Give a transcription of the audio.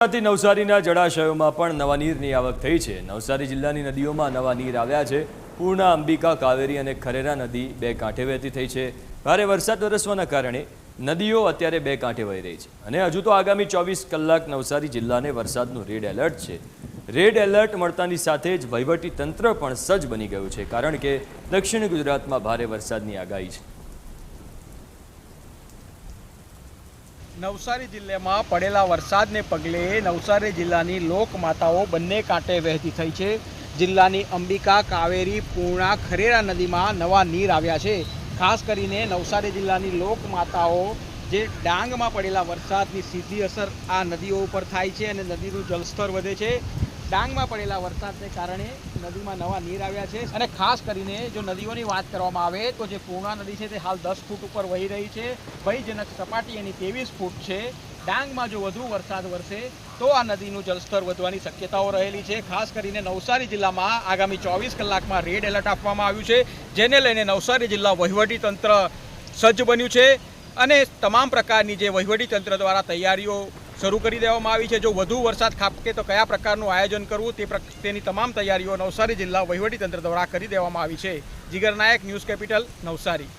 નવસારીના જળાશયોમાં પણ નવા નીરની આવક થઈ છે। નવસારી જિલ્લાની નદીઓમાં નવા નીર આવ્યા છે। પૂર્ણા, અંબિકા, કાવેરી અને ખરેરા નદી બે કાંઠે વહેતી થઈ છે। ભારે વરસાદ વરસવાના કારણે નદીઓ અત્યારે બે કાંઠે વહી રહી છે અને હજુ તો આગામી 24 કલાક નવસારી જિલ્લાને વરસાદનું રેડ એલર્ટ છે। રેડ એલર્ટ મળતાની સાથે જ વહીવટી તંત્ર પણ સજ્જ બની ગયું છે, કારણ કે દક્ષિણ ગુજરાતમાં ભારે વરસાદની આગાહી છે। નવસારી જિલ્લામાં પડેલા વરસાદને પગલે નવસારી જિલ્લાની લોકમાતાઓ બંને કાંઠે વહેતી થઈ છે। જિલ્લાની અંબિકા, કાવેરી, પૂર્ણા, ખરેરા નદીમાં નવા નીર આવ્યા છે। ખાસ કરીને નવસારી જિલ્લાની લોકમાતાઓ જે ડાંગમાં પડેલા વરસાદની સીધી અસર આ નદીઓ ઉપર થાય છે અને નદીનું જળસ્તર વધે છે। ડાંગમાં પડેલા વરસાદને કારણે નદીમાં નવા નીર આવ્યા છે અને ખાસ કરીને જો નદીઓની વાત કરવામાં આવે તો જે પૂર્ણા નદી છે તે હાલ 10 ફૂટ ઉપર વહી રહી છે। ભયજનક સપાટી એની 23 ફૂટ છે। ડાંગમાં જો વધુ વરસાદ વરસે તો આ નદીનું જળસ્તર વધવાની શક્યતાઓ રહેલી છે। ખાસ કરીને નવસારી જિલ્લામાં આગામી 24 કલાકમાં રેડ એલર્ટ આપવામાં આવ્યું છે, જેને લઈને નવસારી જિલ્લા વહીવટી તંત્ર સજ્જ બન્યું છે અને તમામ પ્રકારની જે વહીવટી તંત્ર દ્વારા તૈયારીઓ શરૂ કરી દેવામાં આવી છે। જો વધુ વરસાદ ખાબકે તો કયા પ્રકારનું આયોજન કરવું તેની તમામ તૈયારીઓ નવસારી જિલ્લા વહીવટી તંત્ર દ્વારા કરી દેવામાં આવી છે। જીગર નાયક, ન્યૂઝ કેપિટલ, નવસારી।